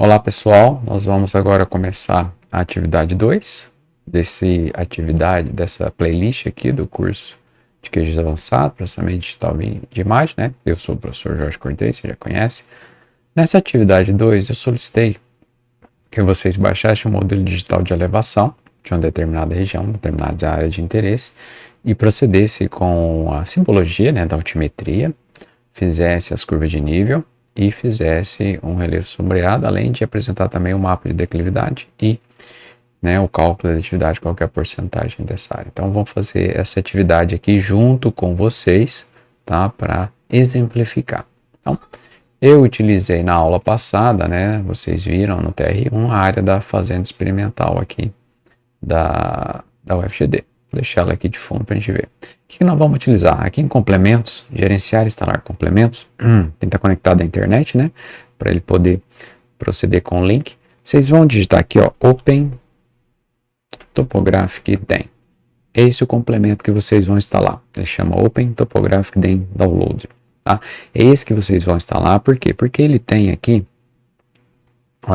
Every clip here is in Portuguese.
Olá pessoal, nós vamos agora começar a atividade 2 dessa playlist aqui do curso de QGIS Avançado, Processamento Digital de Imagem, né? Eu sou o professor Jorge Cortez, você já conhece. Nessa atividade 2 eu solicitei que vocês baixassem um modelo digital de elevação de uma determinada região, determinada área de interesse e procedesse com a simbologia, né, da altimetria, fizesse as curvas de nível e fizesse um relevo sombreado, além de apresentar também o mapa de declividade e, né, o cálculo da atividade, qual que é a porcentagem dessa área. Então vamos fazer essa atividade aqui junto com vocês, tá, para exemplificar. Então, eu utilizei na aula passada, né, vocês viram no TR1 a área da fazenda experimental aqui da UFGD. Vou deixar ela aqui de fundo para a gente ver. O que nós vamos utilizar? Aqui em complementos, gerenciar e instalar complementos, tem que estar conectado à internet, né? Para ele poder proceder com o link. Vocês vão digitar aqui, ó, Open Topographic DEM. Esse é o complemento que vocês vão instalar. Ele chama Open Topographic DEM Download. Tá? É esse que vocês vão instalar, por quê? Porque ele tem aqui, ó,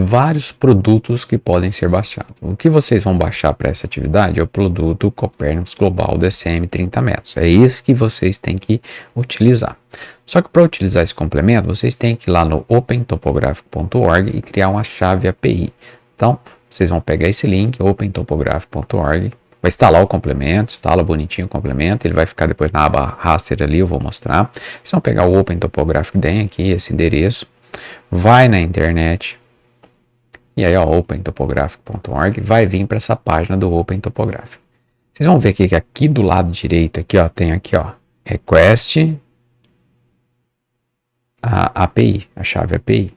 vários produtos que podem ser baixados. O que vocês vão baixar para essa atividade é o produto Copernicus Global DCM 30 metros. É esse que vocês têm que utilizar. Só que para utilizar esse complemento, vocês têm que ir lá no opentopographic.org e criar uma chave API. Então, vocês vão pegar esse link, opentopographic.org, vai instalar o complemento, instala bonitinho o complemento, ele vai ficar depois na aba raster ali, eu vou mostrar. Vocês vão pegar o Open Topographic DEM aqui, esse endereço, vai na internet, e aí, ó, opentopographic.org vai vir para essa página do Open Topographic. Vocês vão ver aqui que aqui do lado direito, aqui, ó, tem aqui, ó, Request a API, a chave API.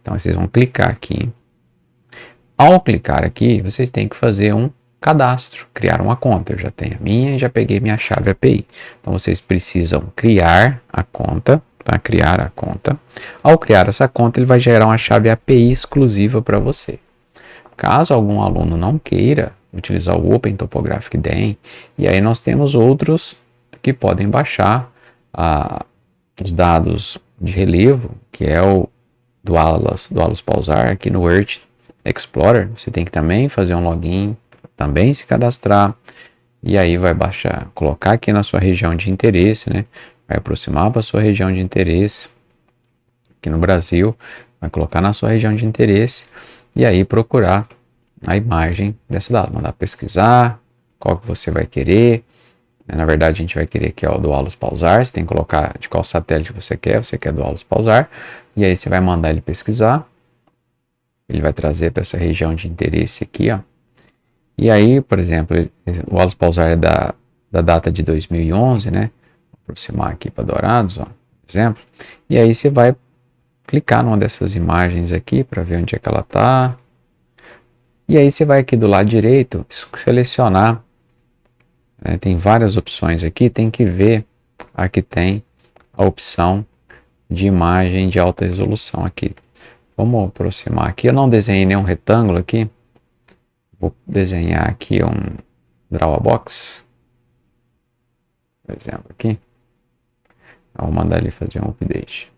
Então, vocês vão clicar aqui. Ao clicar aqui, vocês têm que fazer um cadastro, criar uma conta. Eu já tenho a minha e já peguei minha chave API. Então, vocês precisam criar a conta. Para criar a conta. Ao criar essa conta, ele vai gerar uma chave API exclusiva para você. Caso algum aluno não queira utilizar o Open Topographic DEM, e aí nós temos outros que podem baixar os dados de relevo, que é o do Alus Pausar, aqui no Earth Explorer. Você tem que também fazer um login, também se cadastrar, e aí vai baixar, colocar aqui na sua região de interesse, né? Vai aproximar para a sua região de interesse, aqui no Brasil, vai colocar na sua região de interesse e aí procurar a imagem dessa data, mandar pesquisar qual que você vai querer. Na verdade, a gente vai querer aqui, ó, do Alus Pausar, você tem que colocar de qual satélite você quer do Alus Pausar, e aí você vai mandar ele pesquisar, ele vai trazer para essa região de interesse aqui, ó. E aí, por exemplo, o Alus Pausar é da data de 2011, né? Aproximar aqui para Dourados, ó, exemplo, e aí você vai clicar numa dessas imagens aqui para ver onde é que ela está, e aí você vai aqui do lado direito selecionar, né, tem várias opções aqui, tem que ver, aqui tem a opção de imagem de alta resolução aqui. Vamos aproximar aqui, eu não desenhei nenhum retângulo aqui, vou desenhar aqui um draw box, por exemplo, aqui. Vou mandar ele fazer um update.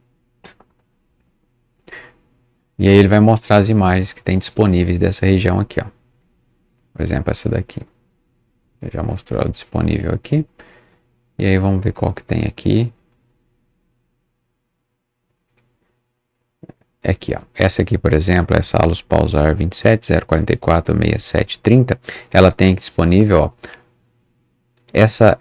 E aí ele vai mostrar as imagens que tem disponíveis dessa região aqui, ó. Por exemplo, essa daqui. Ele já mostrou ela disponível aqui. E aí vamos ver qual que tem aqui. Aqui, ó. Essa aqui, por exemplo, essa Alus Pausar 270446730, ela tem aqui disponível, ó, essa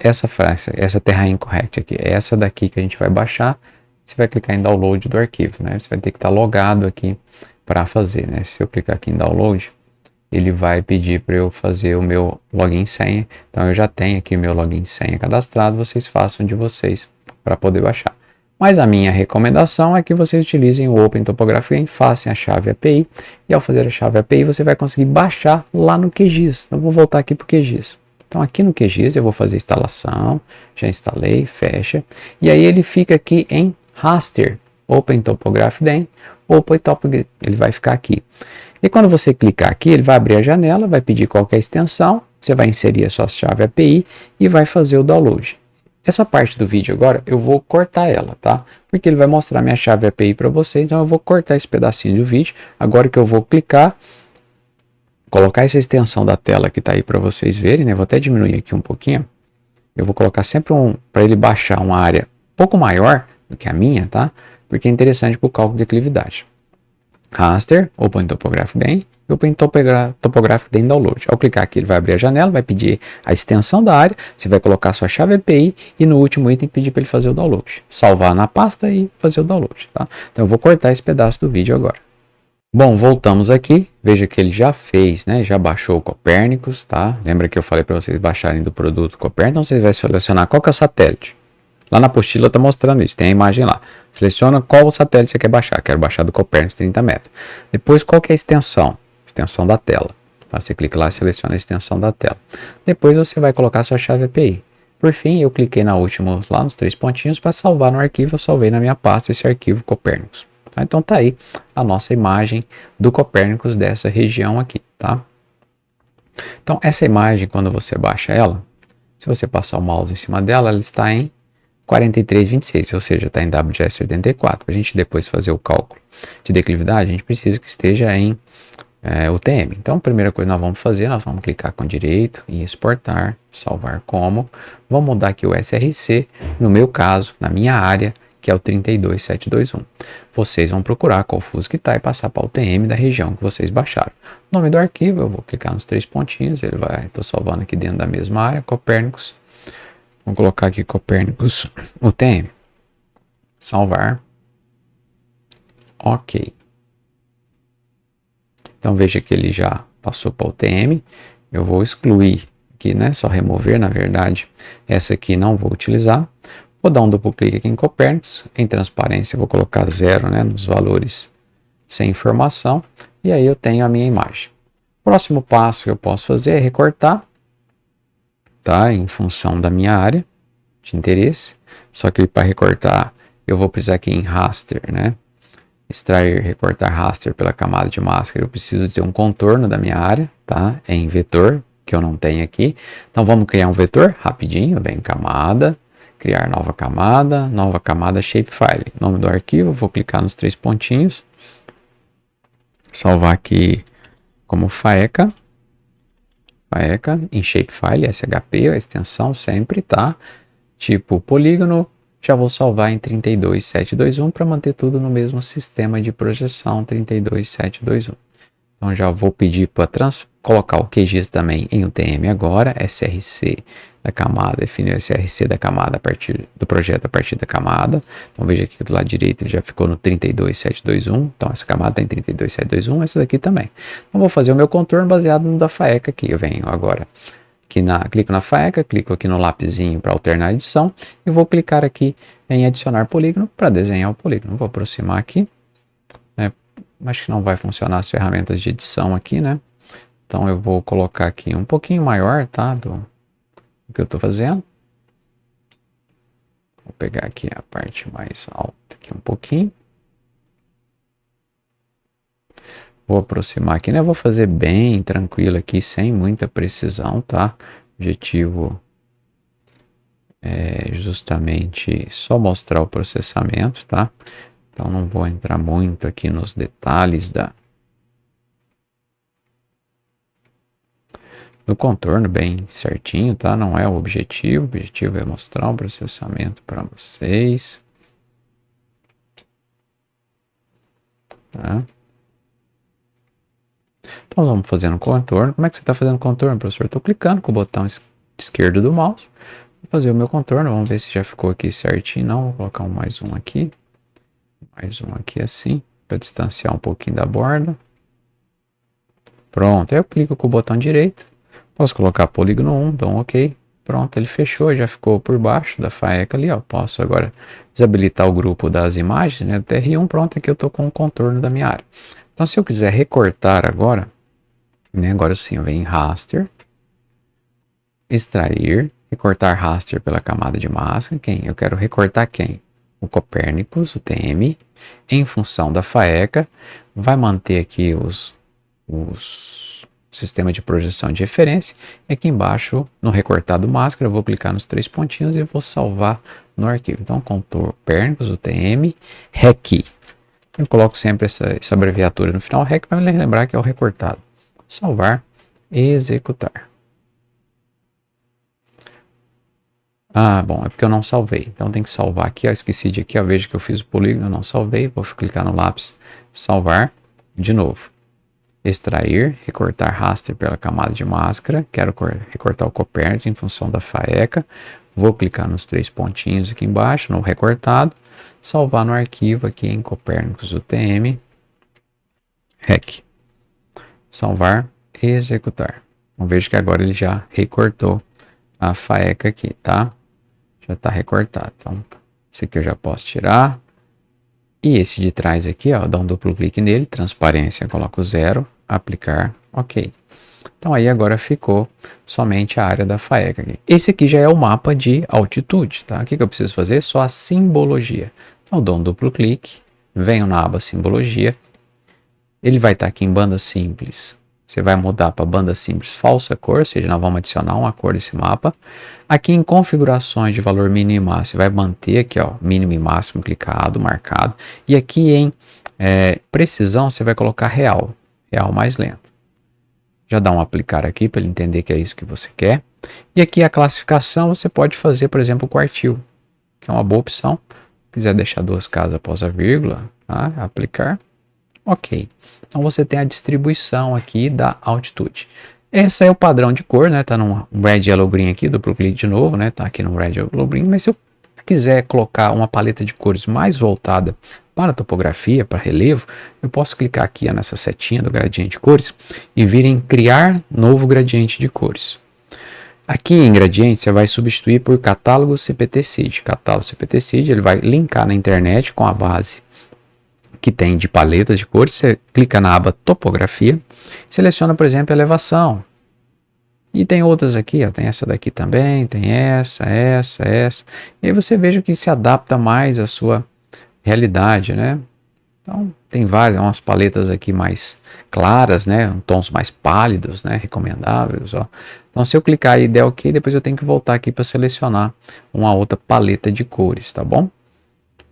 terra incorrect aqui, é essa daqui que a gente vai baixar. Você vai clicar em download do arquivo, né? Você vai ter que estar logado aqui para fazer, né? Se eu clicar aqui em download, ele vai pedir para eu fazer o meu login e senha. Então eu já tenho aqui o meu login e senha cadastrado, vocês façam de vocês para poder baixar. Mas a minha recomendação é que vocês utilizem o Open Topographic, façam a chave API, e ao fazer a chave API você vai conseguir baixar lá no QGIS. Eu vou voltar aqui para o QGIS. Então aqui no QGIS eu vou fazer instalação, já instalei, fecha, e aí ele fica aqui em raster, Open Topographic DEM, Open Topographic, ele vai ficar aqui. E quando você clicar aqui, ele vai abrir a janela, vai pedir qualquer extensão, você vai inserir a sua chave API e vai fazer o download. Essa parte do vídeo agora eu vou cortar ela, tá? Porque ele vai mostrar minha chave API para você, então eu vou cortar esse pedacinho do vídeo. Agora que eu vou clicar, colocar essa extensão da tela que está aí para vocês verem, né? Vou até diminuir aqui um pouquinho. Eu vou colocar sempre para ele baixar uma área um pouco maior do que a minha, tá? Porque é interessante para o cálculo de declividade. Raster, Open Topographic Den e Open Topographic Den Download. Ao clicar aqui, ele vai abrir a janela, vai pedir a extensão da área, você vai colocar sua chave API e no último item pedir para ele fazer o download. Salvar na pasta e fazer o download, tá? Então eu vou cortar esse pedaço do vídeo agora. Bom, voltamos aqui, veja que ele já fez, né? Já baixou o Copérnicos, tá? Lembra que eu falei para vocês baixarem do produto Copérnicos, então você vai selecionar qual que é o satélite. Lá na apostila está mostrando isso, tem a imagem lá. Seleciona qual o satélite você quer baixar. Quero baixar do Copérnicos 30 metros. Depois, qual que é a extensão? Extensão da tela. Tá? Você clica lá e seleciona a extensão da tela. Depois você vai colocar a sua chave API. Por fim, eu cliquei na última, lá nos 3 pontinhos, para salvar no arquivo. Eu salvei na minha pasta esse arquivo Copérnicos. Tá? Então tá aí a nossa imagem do Copérnicos dessa região aqui. Tá? Então essa imagem, quando você baixa ela, se você passar o mouse em cima dela, ela está em 43,26, ou seja, está em WGS 84. Para a gente depois fazer o cálculo de declividade, a gente precisa que esteja em UTM. Então, a primeira coisa que nós vamos fazer, nós vamos clicar com direito em exportar, salvar como. Vamos mudar aqui o SRC, no meu caso, na minha área, que é o 32721. Vocês vão procurar qual fuso que está e passar para a UTM da região que vocês baixaram. O nome do arquivo, eu vou clicar nos 3 pontinhos, ele vai, estou salvando aqui dentro da mesma área, Copérnicos. Vamos colocar aqui Copérnicos UTM. Salvar. Ok. Então veja que ele já passou para o UTM. Eu vou excluir aqui, né? Só remover, na verdade. Essa aqui não vou utilizar. Vou dar um duplo clique aqui em Copérnicos. Em transparência eu vou colocar 0, né? Nos valores sem informação. E aí eu tenho a minha imagem. Próximo passo que eu posso fazer é recortar. Tá? Em função da minha área de interesse, só que para recortar eu vou precisar aqui em raster, né? Extrair, recortar raster pela camada de máscara, eu preciso ter um contorno da minha área, tá? É em vetor, que eu não tenho aqui. Então vamos criar um vetor rapidinho, vem em camada, criar nova camada shapefile. Nome do arquivo, vou clicar nos 3 pontinhos, salvar aqui como faeca em shapefile, SHP, a extensão sempre, tá? Tipo polígono, já vou salvar em 32721 para manter tudo no mesmo sistema de projeção 32721. Então já vou pedir para colocar o QGIS também em UTM agora, SRC da camada, definir o SRC da camada a partir do projeto a partir da camada. Então veja aqui do lado direito ele já ficou no 32721, então essa camada está em 32721, essa daqui também. Então vou fazer o meu contorno baseado no da faeca aqui, eu venho agora aqui clico na faeca, clico aqui no lapisinho para alternar a edição e vou clicar aqui em adicionar polígono para desenhar o polígono. Vou aproximar aqui, né? Acho que não vai funcionar as ferramentas de edição aqui, né? Então eu vou colocar aqui um pouquinho maior, tá? Do que eu estou fazendo. Vou pegar aqui a parte mais alta aqui um pouquinho. Vou aproximar aqui, né? Vou fazer bem tranquilo aqui, sem muita precisão, tá? O objetivo é justamente só mostrar o processamento, tá? Então não vou entrar muito aqui nos detalhes do contorno bem certinho, tá? Não é o objetivo é mostrar o processamento para vocês, tá? Então vamos fazendo contorno. Como é que você está fazendo contorno, professor? Estou clicando com o botão esquerdo do mouse. Vou fazer o meu contorno. Vamos ver se já ficou aqui certinho. Não, vou colocar mais um aqui. Mais um aqui assim, para distanciar um pouquinho da borda. Pronto, aí eu clico com o botão direito. Posso colocar polígono 1, então ok. Pronto, ele fechou, já ficou por baixo da faeca ali, ó. Posso agora desabilitar o grupo das imagens, né? Do TR1, pronto, aqui eu estou com o contorno da minha área. Então, se eu quiser recortar agora, né, agora sim, eu venho em raster, extrair, recortar raster pela camada de máscara. Quem? Eu quero recortar quem? O Copérnicos, o TM, em função da faeca, vai manter aqui os sistema de projeção de referência. E aqui embaixo, no recortado máscara, eu vou clicar nos 3 pontinhos e vou salvar no arquivo. Então, Copérnicos, UTM, REC. Eu coloco sempre essa abreviatura no final, REC, para me lembrar que é o recortado. Salvar, executar. Ah, bom, é porque eu não salvei. Então tem que salvar aqui, ó, esqueci de aqui, ó, veja que eu fiz o polígono, eu não salvei. Vou clicar no lápis, salvar, de novo. Extrair, recortar raster pela camada de máscara. Quero recortar o Copérnicos em função da faeca. Vou clicar nos 3 pontinhos aqui embaixo, no recortado. Salvar no arquivo aqui em Copérnicos UTM, REC. Salvar, executar. Então veja que agora ele já recortou a faeca aqui, tá? Já está recortado. Então, esse aqui eu já posso tirar. E esse de trás aqui, ó, dá um duplo clique nele, transparência, coloco 0, aplicar, ok. Então aí agora ficou somente a área da faeca aqui. Esse aqui já é o mapa de altitude, tá? O que eu preciso fazer? Só a simbologia. Então dou um duplo clique, venho na aba simbologia, ele vai estar aqui em banda simples. Você vai mudar para banda simples falsa cor, ou seja, nós vamos adicionar uma cor nesse mapa. Aqui em configurações de valor mínimo e máximo, você vai manter aqui, ó, mínimo e máximo clicado, marcado. E aqui em precisão, você vai colocar real mais lento. Já dá um aplicar aqui para ele entender que é isso que você quer. E aqui a classificação, você pode fazer, por exemplo, o quartil, que é uma boa opção. Se quiser deixar 2 casas após a vírgula, tá? Aplicar. Ok, então você tem a distribuição aqui da altitude. Esse é o padrão de cor, né? Tá no Red, Yellow, Green aqui, duplo clique de novo, né? Tá aqui no Red, Yellow, Green, mas se eu quiser colocar uma paleta de cores mais voltada para topografia, para relevo, eu posso clicar aqui nessa setinha do gradiente de cores e vir em criar novo gradiente de cores. Aqui em gradiente você vai substituir por catálogo CPT-SID. Catálogo CPT-SID, ele vai linkar na internet com a base que tem de paletas de cores. Você clica na aba topografia, seleciona, por exemplo, elevação. E tem outras aqui, ó, tem essa daqui também, tem essa. E aí você veja que se adapta mais à sua realidade, né? Então, tem várias, umas paletas aqui mais claras, né? Tons mais pálidos, né? Recomendáveis, ó. Então, se eu clicar e der OK, depois eu tenho que voltar aqui para selecionar uma outra paleta de cores, tá bom?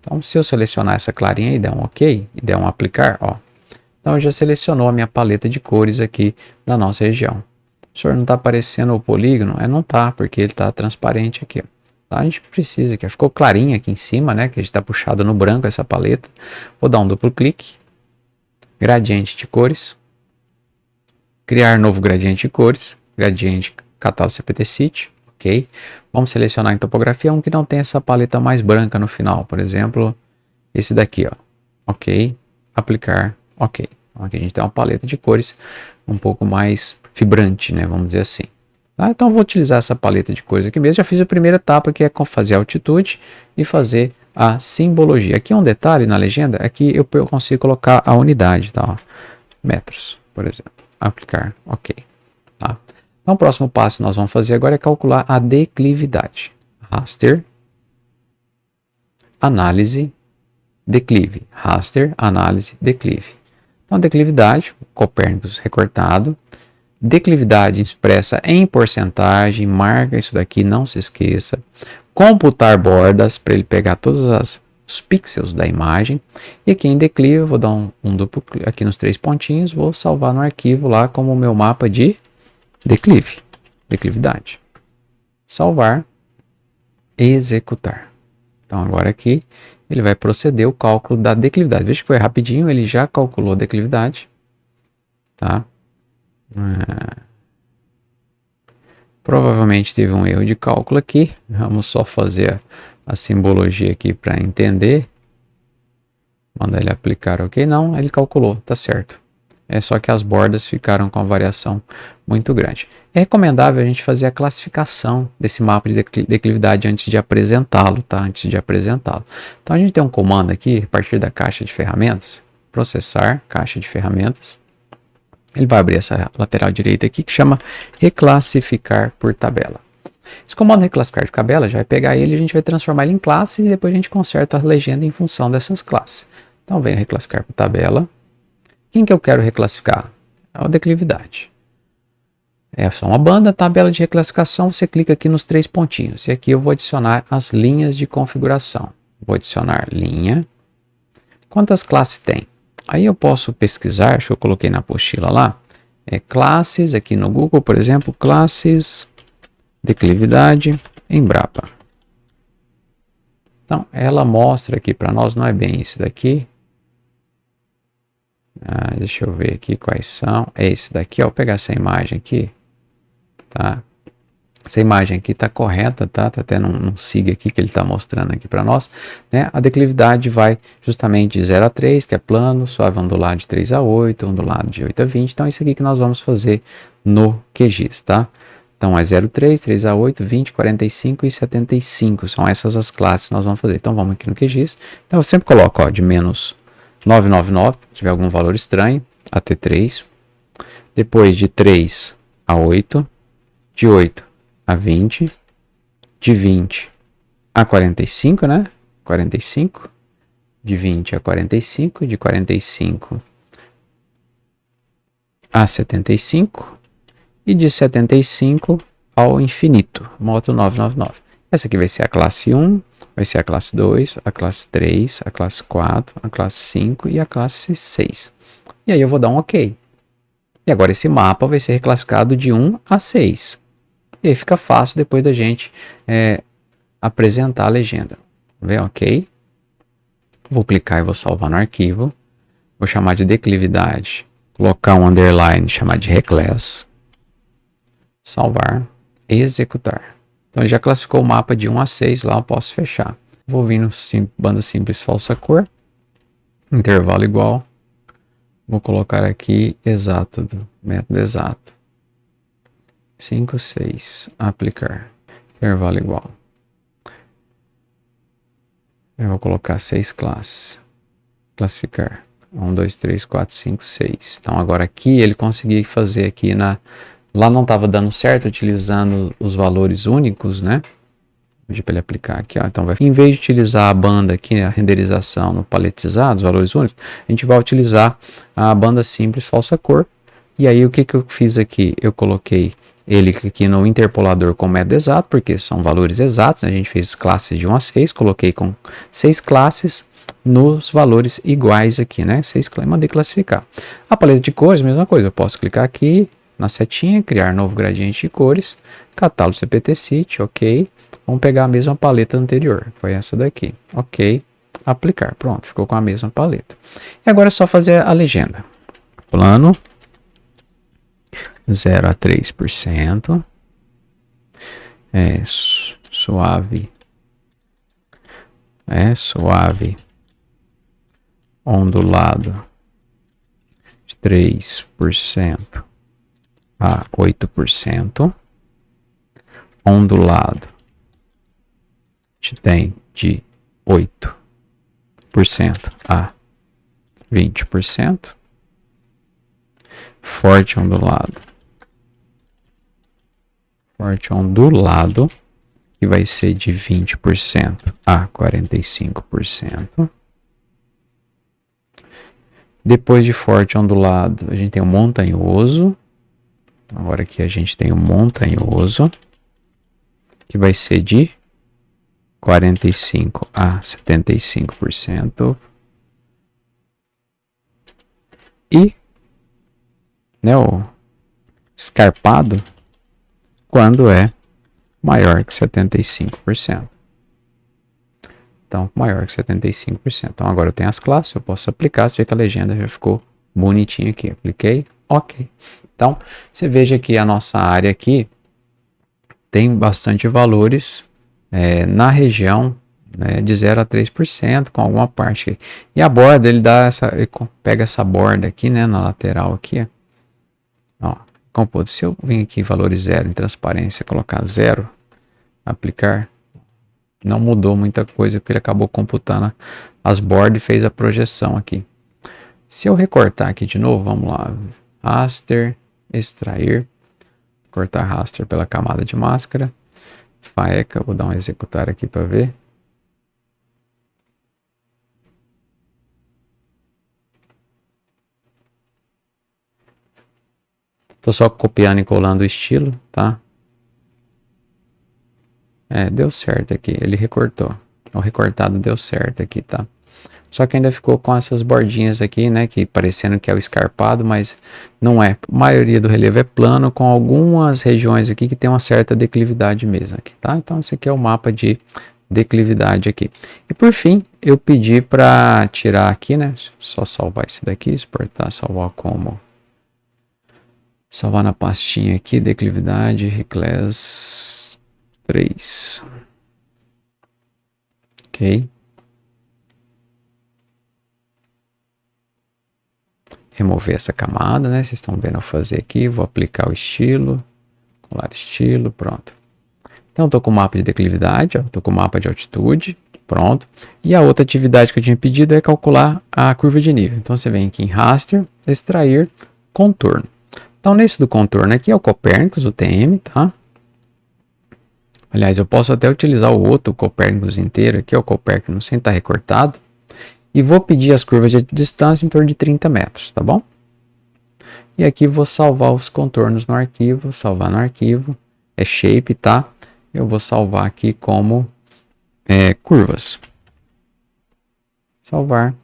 Então, se eu selecionar essa clarinha e der um OK, e der um aplicar, ó. Então, já selecionou a minha paleta de cores aqui da nossa região. O senhor não está aparecendo o polígono? Não está, porque ele está transparente aqui, ó. Tá? A gente precisa aqui, ficou clarinho aqui em cima, né? Que a gente está puxado no branco essa paleta. Vou dar um duplo clique. Gradiente de cores. Criar novo gradiente de cores. Gradiente catálogo CPT-SID. Ok. Vamos selecionar em topografia um que não tem essa paleta mais branca no final. Por exemplo, esse daqui, ó. Ok. Aplicar. Ok. Então aqui a gente tem uma paleta de cores um pouco mais vibrante, né? Vamos dizer assim. Tá? Então vou utilizar essa paleta de cores aqui mesmo. Já fiz a primeira etapa, que é fazer a altitude e fazer a simbologia. Aqui um detalhe na legenda é que eu consigo colocar a unidade, tá? Ó, metros, por exemplo. Aplicar, ok. Tá? Então o próximo passo que nós vamos fazer agora é calcular a declividade. Raster, análise, declive. Raster, análise, declive. Então declividade, Copérnicos recortado. Declividade expressa em porcentagem, marca isso daqui, não se esqueça. Computar bordas, para ele pegar todos os pixels da imagem. E aqui em declive, eu vou dar um duplo clique aqui nos 3 pontinhos, vou salvar no arquivo lá como o meu mapa de declive, declividade. Salvar, executar. Então agora aqui ele vai proceder o cálculo da declividade. Veja que foi rapidinho, ele já calculou a declividade, tá? Provavelmente teve um erro de cálculo aqui. Vamos só fazer a simbologia aqui para entender. Manda ele aplicar, ok? Não, ele calculou, tá certo. É só que as bordas ficaram com uma variação muito grande. É recomendável a gente fazer a classificação desse mapa de declividade antes de apresentá-lo, tá? Antes de apresentá-lo. Então a gente tem um comando aqui, a partir da caixa de ferramentas, processar, caixa de ferramentas. Ele vai abrir essa lateral direita aqui que chama reclassificar por tabela. Esse comando reclassificar por tabela já vai pegar ele e a gente vai transformar ele em classe e depois a gente conserta a legenda em função dessas classes. Então venho reclassificar por tabela. Quem que eu quero reclassificar? É a declividade. É só uma banda, tabela de reclassificação, você clica aqui nos 3 pontinhos. E aqui eu vou adicionar as linhas de configuração. Vou adicionar linha. Quantas classes tem? Aí eu posso pesquisar, acho que eu coloquei na apostila lá, classes, aqui no Google, por exemplo, classes declividade Embrapa. Então, ela mostra aqui para nós, não é bem isso daqui. Deixa eu ver aqui quais são. É esse daqui, ó, vou pegar essa imagem aqui, tá? Essa imagem aqui está correta, tá? Tá até num SIG aqui que ele está mostrando aqui para nós, né? A declividade vai justamente de 0 a 3, que é plano, suave ondulado de 3 a 8, ondulado de 8 a 20. Então, é isso aqui que nós vamos fazer no QGIS, tá? Então, é 0,3, 3 a 8, 20, 45 e 75. São essas as classes que nós vamos fazer. Então, vamos aqui no QGIS. Então, eu sempre coloco, ó, de menos 999, se tiver algum valor estranho, até 3. Depois de 3 a 8, de 8 a 20, de 20 a 45, né? 45, de 20 a 45, de 45 a 75 e de 75 ao infinito, moto 999. Essa aqui vai ser a classe 1, vai ser a classe 2, a classe 3, a classe 4, a classe 5 e a classe 6. E aí eu vou dar um OK. E agora esse mapa vai ser reclassificado de 1 a 6. E aí fica fácil depois da gente apresentar a legenda. Vem, OK. Vou clicar e vou salvar no arquivo. Vou chamar de declividade. Colocar um underline, chamar de reclass. Salvar. Executar. Então ele já classificou o mapa de 1 a 6. Lá eu posso fechar. Vou vir no banda simples falsa cor. Intervalo igual. Vou colocar aqui exato, do método exato. 5, 6. Aplicar. Intervalo igual. Eu vou colocar 6 classes. Classificar. 1, 2, 3, 4, 5, 6. Então agora aqui ele conseguiu fazer aqui na... Lá não estava dando certo utilizando os valores únicos, né? Vou pedir para ele aplicar aqui, ó. Então vai... Em vez de utilizar a banda aqui, a renderização no paletizado, os valores únicos, a gente vai utilizar a banda simples falsa cor. E aí o que eu fiz aqui? Eu coloquei ele aqui no interpolador com método exato, porque são valores exatos, né? A gente fez classes de 1 a 6, coloquei com 6 classes nos valores iguais aqui, né? 6 classes, mandei classificar. A paleta de cores, mesma coisa, eu posso clicar aqui na setinha, criar novo gradiente de cores, catálogo CPT-CIT, OK. Vamos pegar a mesma paleta anterior, foi essa daqui, OK. Aplicar, pronto, ficou com a mesma paleta. E agora é só fazer a legenda. Plano 0 a 3%, suave, suave, ondulado de 3% a 8%, ondulado tem de 8% a 20%, forte ondulado, que vai ser de 20% a 45%. Depois de forte ondulado, a gente tem o montanhoso. Agora aqui a gente tem o montanhoso, que vai ser de 45% a 75%. E, né, o escarpado, quando é maior que 75%. Então, maior que 75%. Então, agora eu tenho as classes, eu posso aplicar. Você vê que a legenda já ficou bonitinha aqui. Apliquei, OK. Então, você veja que a nossa área aqui tem bastante valores na região, né, de 0 a 3%, com alguma parte. E a borda, ele pega essa borda aqui, né, na lateral aqui, ó. Compôs. Se eu vir aqui valores 0 em transparência, colocar 0, aplicar, não mudou muita coisa, porque ele acabou computando as bordas e fez a projeção aqui. Se eu recortar aqui de novo, vamos lá, raster, extrair, cortar raster pela camada de máscara, faeca, vou dar um executar aqui para ver. Tô só copiando e colando o estilo, tá? Deu certo aqui, ele recortou. O recortado deu certo aqui, tá? Só que ainda ficou com essas bordinhas aqui, né? Que parecendo que é o escarpado, mas não é. A maioria do relevo é plano, com algumas regiões aqui que tem uma certa declividade mesmo aqui, tá? Então esse aqui é o mapa de declividade aqui. E por fim, eu pedi para tirar aqui, né? Só salvar esse daqui, exportar, salvar como... Salvar na pastinha aqui, declividade, Reclass 3. Ok. Remover essa camada, né? Vocês estão vendo eu fazer aqui. Vou aplicar o estilo. Colar estilo, pronto. Então, estou com o mapa de declividade, estou com o mapa de altitude, pronto. E a outra atividade que eu tinha pedido é calcular a curva de nível. Então, você vem aqui em Raster, extrair, contorno. Então, nesse do contorno aqui é o Copérnicos, o TM, tá? Aliás, eu posso até utilizar o outro Copérnicos inteiro aqui, o Copérnicos sem estar recortado. E vou pedir as curvas de distância em torno de 30 metros, tá bom? E aqui vou salvar os contornos no arquivo, salvar no arquivo, é shape, tá? Eu vou salvar aqui como curvas. Salvar,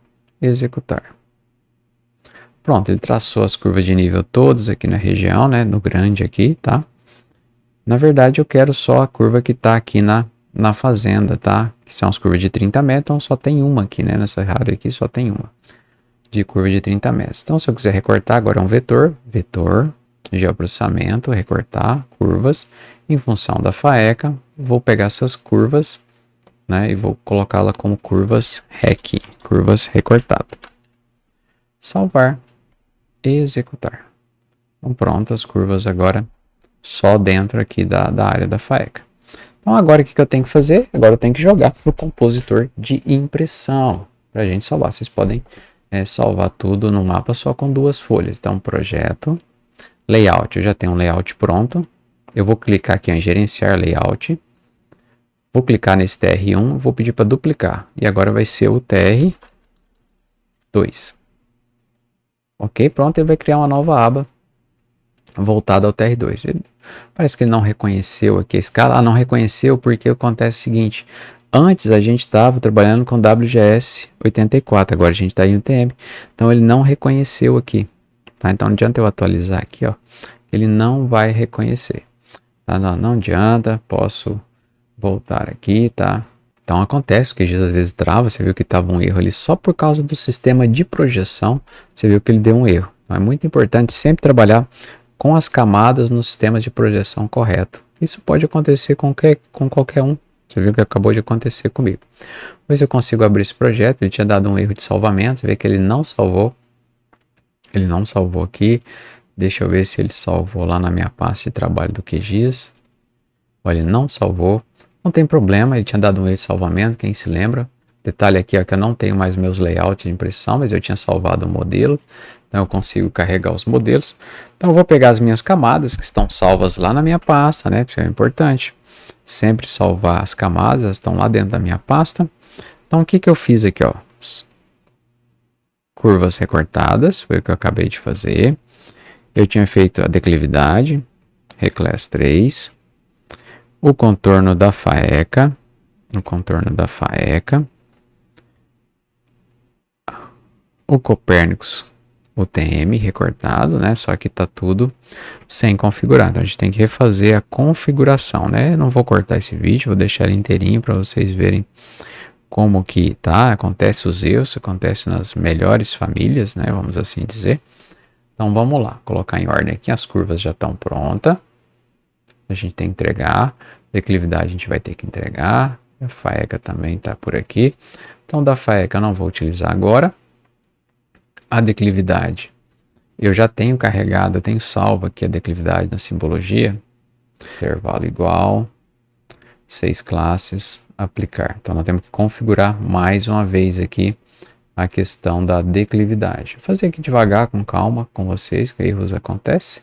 executar. Pronto, ele traçou as curvas de nível todas aqui na região, né? No grande aqui, tá? Na verdade, eu quero só a curva que está aqui na fazenda, tá? Que são as curvas de 30 metros, então só tem uma aqui, né? Nessa área aqui só tem uma de curva de 30 metros. Então, se eu quiser recortar, agora é um vetor, geoprocessamento, recortar, curvas, em função da FAECA, vou pegar essas curvas, né? E vou colocá-la como curvas REC, curvas recortadas. Salvar, executar. Então, pronto, as curvas agora só dentro aqui da área da FAECA. Então agora o que eu tenho que fazer? Agora eu tenho que jogar para o compositor de impressão para a gente salvar. Vocês podem salvar tudo no mapa só com 2 folhas. Então projeto, layout, eu já tenho um layout pronto. Eu vou clicar aqui em gerenciar layout. Vou clicar nesse TR1, vou pedir para duplicar. E agora vai ser o TR2. Ok, pronto, ele vai criar uma nova aba voltado ao TR2. Parece que ele não reconheceu aqui a escala. Não reconheceu porque acontece o seguinte. Antes a gente estava trabalhando com WGS 84, agora a gente está em UTM. Então ele não reconheceu aqui. Tá? Então não adianta eu atualizar aqui. Ó. Ele não vai reconhecer. Tá? Não adianta, posso voltar aqui. Tá? Então acontece que às vezes trava. Você viu que estava um erro ali só por causa do sistema de projeção. Você viu que ele deu um erro. Então é muito importante sempre trabalhar com as camadas nos sistemas de projeção correto. Isso pode acontecer com qualquer um. Você viu que acabou de acontecer comigo. Vou ver se eu consigo abrir esse projeto. Ele tinha dado um erro de salvamento. Você vê que ele não salvou. Ele não salvou aqui. Deixa eu ver se ele salvou lá na minha pasta de trabalho do QGIS. Olha, ele não salvou. Não tem problema, ele tinha dado um erro de salvamento, quem se lembra. Detalhe aqui é que eu não tenho mais meus layouts de impressão, mas eu tinha salvado o modelo. Então eu consigo carregar os modelos. Então eu vou pegar as minhas camadas que estão salvas lá na minha pasta, né? Isso é importante. Sempre salvar as camadas, elas estão lá dentro da minha pasta. Então o que eu fiz aqui, ó? Curvas recortadas, foi o que eu acabei de fazer. Eu tinha feito a declividade, Reclass 3. O contorno da FAECA. O Copérnicos, o TM recortado, né? Só que tá tudo sem configurar. Então a gente tem que refazer a configuração, né? Eu não vou cortar esse vídeo, vou deixar ele inteirinho para vocês verem como que tá. Acontece os erros, acontece nas melhores famílias, né? Vamos assim dizer. Então vamos lá, colocar em ordem aqui. As curvas já estão prontas. A gente tem que entregar. Declividade a gente vai ter que entregar. A FAECA também está por aqui. Então da FAECA eu não vou utilizar agora. A declividade eu já tenho carregado, eu tenho salvo aqui a declividade na simbologia. Intervalo igual, 6 classes, aplicar. Então nós temos que configurar mais uma vez aqui a questão da declividade. Vou fazer aqui devagar, com calma, com vocês, que erros acontecem.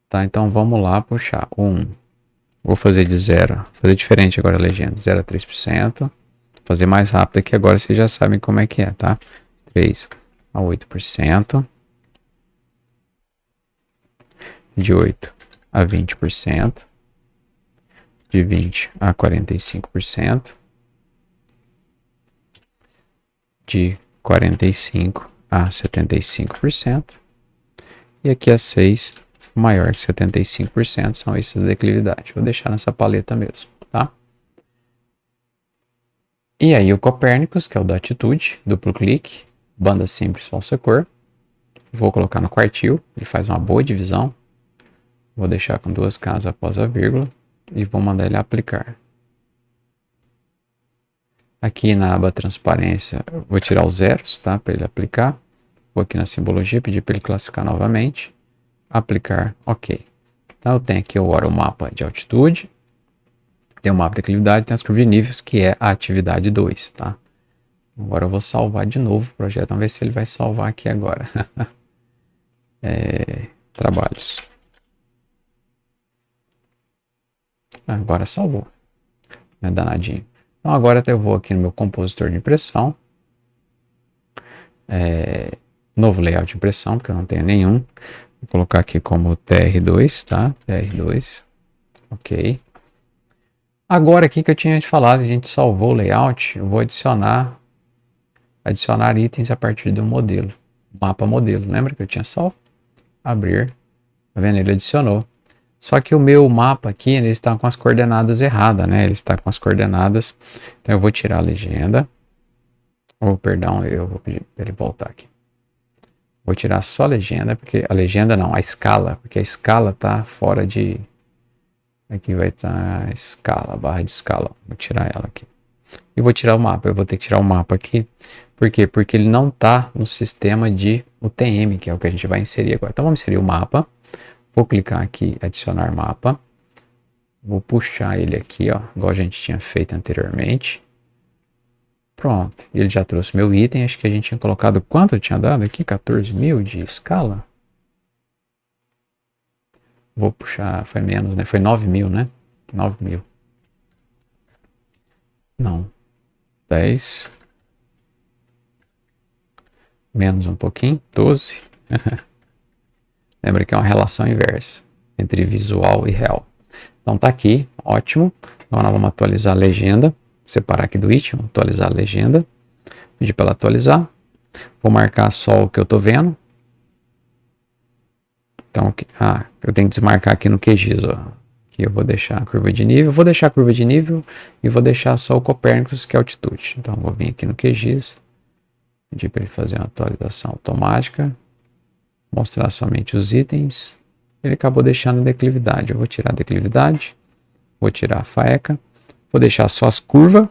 Tá, então vamos lá puxar. Vou fazer de 0, fazer diferente agora a legenda, 0 a 3%. Fazer mais rápido aqui agora, vocês já sabem como é que é, tá? 3 a 8%. de 8 a 20%, de 20 a 45%, de 45 a 75%, e aqui a 6 maior que 75%, são esses da declividade. Vou deixar nessa paleta mesmo, tá? E aí o Copérnicos, que é o da atitude, duplo clique, banda simples falsa cor. Vou colocar no quartil, ele faz uma boa divisão. Vou deixar com 2 casas após a vírgula e vou mandar ele aplicar. Aqui na aba transparência, vou tirar os zeros, tá? Para ele aplicar. Vou aqui na simbologia, pedir para ele classificar novamente. Aplicar, ok. Então eu tenho aqui agora o mapa de altitude. Tem o mapa de declividade, tem as curvas de níveis, que é a atividade 2, tá? Agora eu vou salvar de novo o projeto, vamos ver se ele vai salvar aqui agora. Trabalhos. Agora salvou. É danadinho. Então agora eu vou aqui no meu compositor de impressão. Novo layout de impressão, porque eu não tenho nenhum. Vou colocar aqui como TR2, tá? TR2. Ok. Agora aqui que eu tinha te falado, a gente salvou o layout, eu vou adicionar itens a partir do modelo. Mapa modelo, lembra que eu tinha salvo? Abrir. Tá vendo? Ele adicionou. Só que o meu mapa aqui, ele está com as coordenadas erradas, né? Ele está com as coordenadas. Então eu vou tirar a legenda. Ou, perdão, eu vou pedir para ele voltar aqui. Vou tirar só a legenda, porque a legenda não, a escala, porque a escala está fora de... Aqui vai estar a escala, a barra de escala. Vou tirar ela aqui. E vou tirar o mapa. Eu vou ter que tirar o mapa aqui. Por quê? Porque ele não está no sistema de UTM, que é o que a gente vai inserir agora. Então vamos inserir o mapa. Vou clicar aqui, adicionar mapa. Vou puxar ele aqui, ó, igual a gente tinha feito anteriormente. Pronto. Ele já trouxe meu item. Acho que a gente tinha colocado quanto eu tinha dado aqui? 14.000 de escala. Vou puxar, foi menos, né? Foi 9.000, né? 9.000. Não. 10. Menos um pouquinho. 12. Lembra que é uma relação inversa entre visual e real. Então tá aqui, ótimo. Agora nós vamos atualizar a legenda. Separar aqui do item, atualizar a legenda. Pedir para ela atualizar. Vou marcar só o que eu tô vendo. Então, eu tenho que desmarcar aqui no QGIS, ó. Aqui eu vou deixar a curva de nível. Vou deixar a curva de nível e vou deixar só o Copérnicos, que é altitude. Então, vou vir aqui no QGIS. Pedir para ele fazer uma atualização automática. Mostrar somente os itens. Ele acabou deixando a declividade. Eu vou tirar a declividade. Vou tirar a faeca. Vou deixar só as curvas.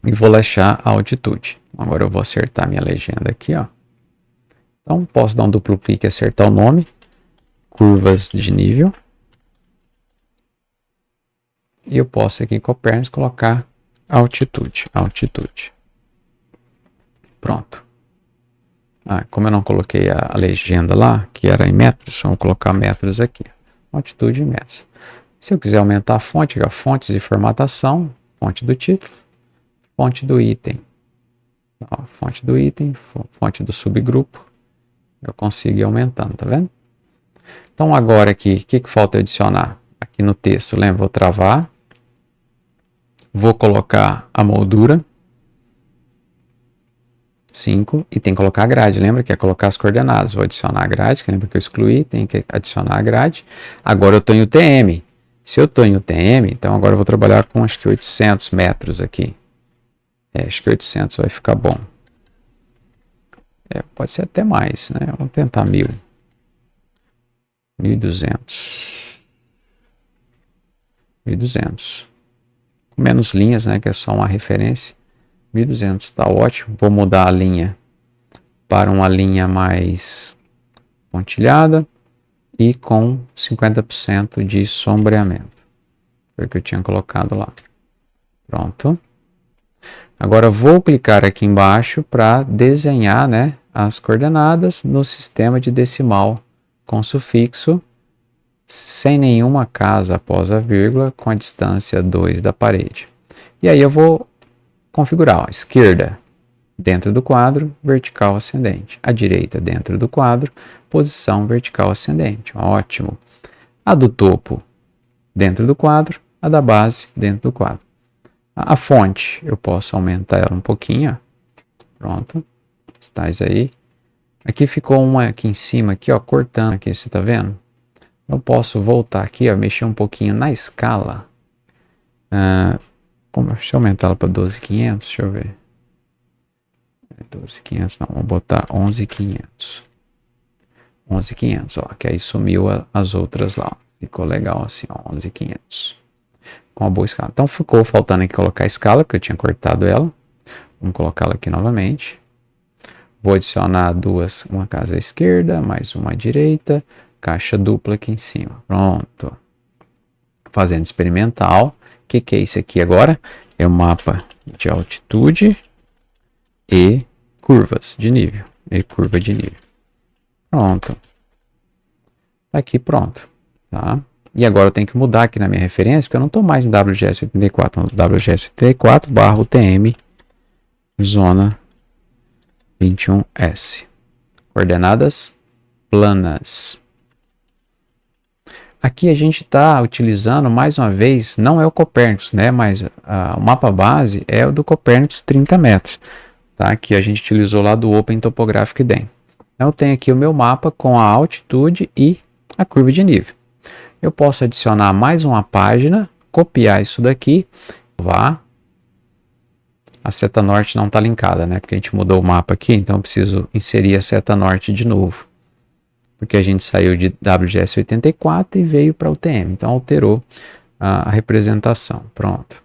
E vou deixar a altitude. Agora eu vou acertar minha legenda aqui, ó. Então, posso dar um duplo clique e acertar o nome. Curvas de nível. E eu posso aqui em Copérnicos colocar altitude. Altitude. Pronto. Como eu não coloquei a legenda lá, que era em metros, vou colocar metros aqui. Altitude em metros. Se eu quiser aumentar a fonte, fontes de formatação, fonte do título, fonte do item. Fonte do item, fonte do subgrupo. Eu consigo ir aumentando, tá vendo? Então agora aqui, o que falta adicionar? Aqui no texto, lembra? Vou travar. Vou colocar a moldura. 5, e tem que colocar a grade, lembra que é colocar as coordenadas. Vou adicionar a grade, que lembra que eu excluí, tem que adicionar a grade. Agora eu estou em UTM. Se eu estou em UTM, então agora eu vou trabalhar com acho que 800 metros aqui. Acho que 800 vai ficar bom. Pode ser até mais, né? Vamos tentar 1.000. 1.200. 1.200. Com menos linhas, né? Que é só uma referência. 1.200 está ótimo. Vou mudar a linha para uma linha mais pontilhada e com 50% de sombreamento. Foi o que eu tinha colocado lá. Pronto. Agora vou clicar aqui embaixo para desenhar, né, as coordenadas no sistema de decimal com sufixo, sem nenhuma casa após a vírgula, com a distância 2 da parede. E aí eu vou configurar, ó, esquerda dentro do quadro, vertical ascendente. A direita dentro do quadro, posição vertical ascendente. Ótimo. A do topo dentro do quadro, a da base dentro do quadro. A fonte, eu posso aumentar ela um pouquinho. Pronto. Estáis aí. Aqui ficou uma aqui em cima, aqui, ó, cortando aqui, você tá vendo? Eu posso voltar aqui, ó, mexer um pouquinho na escala. Deixa eu aumentar ela para 12.500, deixa eu ver. 12.500 não, vamos botar 11.500. 11.500, ó, que aí sumiu as outras lá. Ficou legal assim, ó, 11.500. Com uma boa escala. Então ficou faltando aqui colocar a escala, porque eu tinha cortado ela. Vamos colocá-la aqui novamente. Vou adicionar duas, uma casa à esquerda, mais uma à direita, caixa dupla aqui em cima. Pronto. Fazendo experimental. O que é isso aqui agora? É o mapa de altitude e curvas de nível. E curva de nível. Pronto. Tá aqui pronto. Tá? E agora eu tenho que mudar aqui na minha referência, porque eu não estou mais em WGS84. WGS84/UTM zona 21S. Coordenadas planas. Aqui a gente está utilizando, mais uma vez, não é o Copérnicus, né? Mas o mapa base é o do Copérnicus 30 metros. Tá? Que a gente utilizou lá do Open Topographic DEM. Então eu tenho aqui o meu mapa com a altitude e a curva de nível. Eu posso adicionar mais uma página, copiar isso daqui, vá. A seta norte não está linkada, né? Porque a gente mudou o mapa aqui, então eu preciso inserir a seta norte de novo. Porque a gente saiu de WGS84 e veio para o UTM, então alterou a representação. Pronto.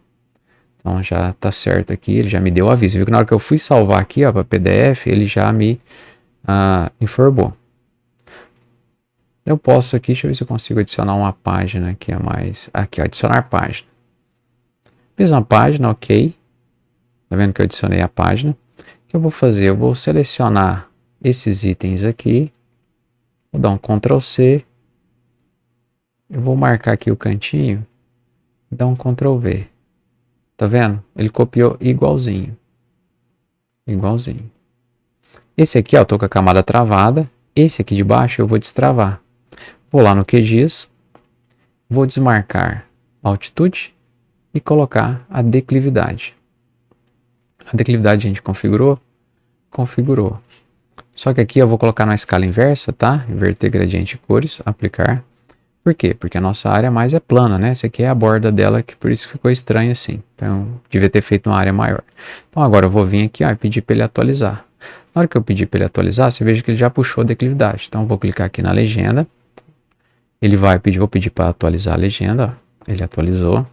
Então já está certo aqui, ele já me deu o aviso. Viu que na hora que eu fui salvar aqui para PDF, ele já me informou. Eu posso aqui, deixa eu ver se eu consigo adicionar uma página aqui a mais. Aqui, ó, adicionar página. Fiz uma página, ok. Tá vendo que eu adicionei a página? O que eu vou fazer? Eu vou selecionar esses itens aqui. Vou dar um Ctrl C. Eu vou marcar aqui o cantinho. Vou dar um Ctrl V. Tá vendo? Ele copiou igualzinho. Igualzinho. Esse aqui, ó, tô com a camada travada. Esse aqui de baixo eu vou destravar. Vou lá no QGIS, vou desmarcar a altitude e colocar a declividade. A declividade a gente configurou? Configurou. Só que aqui eu vou colocar na escala inversa, tá? Inverter gradiente e cores, aplicar. Por quê? Porque a nossa área mais é plana, né? Essa aqui é a borda dela, que por isso ficou estranho assim. Então, devia ter feito uma área maior. Então agora eu vou vir aqui, ó, e pedir para ele atualizar. Na hora que eu pedir para ele atualizar, você veja que ele já puxou a declividade. Então eu vou clicar aqui na legenda. Ele vai pedir, vou pedir para atualizar a legenda, ó. Ele atualizou.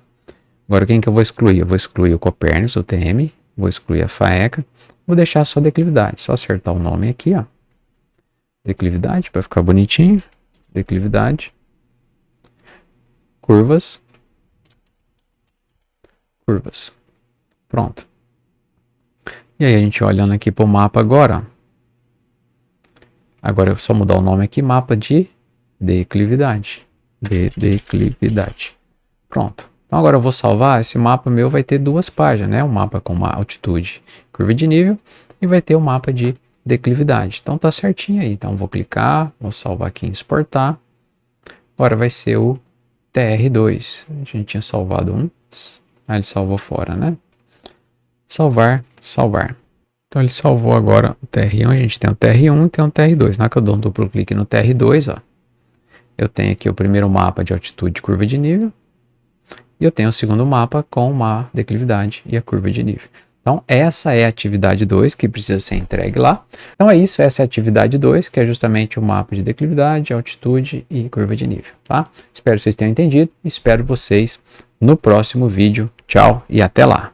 Agora quem que eu vou excluir? Eu vou excluir o Copérnicus, o TM, vou excluir a FAECA, vou deixar só a declividade, só acertar o nome aqui, ó. Declividade, para ficar bonitinho. Declividade. Curvas. Curvas. Pronto. E aí a gente olhando aqui para o mapa agora, ó. Agora é só mudar o nome aqui, mapa de declividade. Declividade. Pronto. Então agora eu vou salvar, esse mapa meu vai ter duas páginas, né? Um mapa com uma altitude, curva de nível, e vai ter o mapa de declividade. Então tá certinho aí. Então vou clicar, vou salvar aqui em exportar. Agora vai ser o TR2. A gente tinha salvado um. Ele salvou fora, né? Salvar, salvar. Então ele salvou agora o TR1, a gente tem o TR1 e tem o TR2. Na hora que eu dou um duplo clique no TR2, ó, eu tenho aqui o primeiro mapa de altitude e curva de nível. E eu tenho o segundo mapa com uma declividade e a curva de nível. Então essa é a atividade 2 que precisa ser entregue lá. Então é isso, essa é a atividade 2, que é justamente o mapa de declividade, altitude e curva de nível. Tá? Espero que vocês tenham entendido. Espero vocês no próximo vídeo. Tchau e até lá!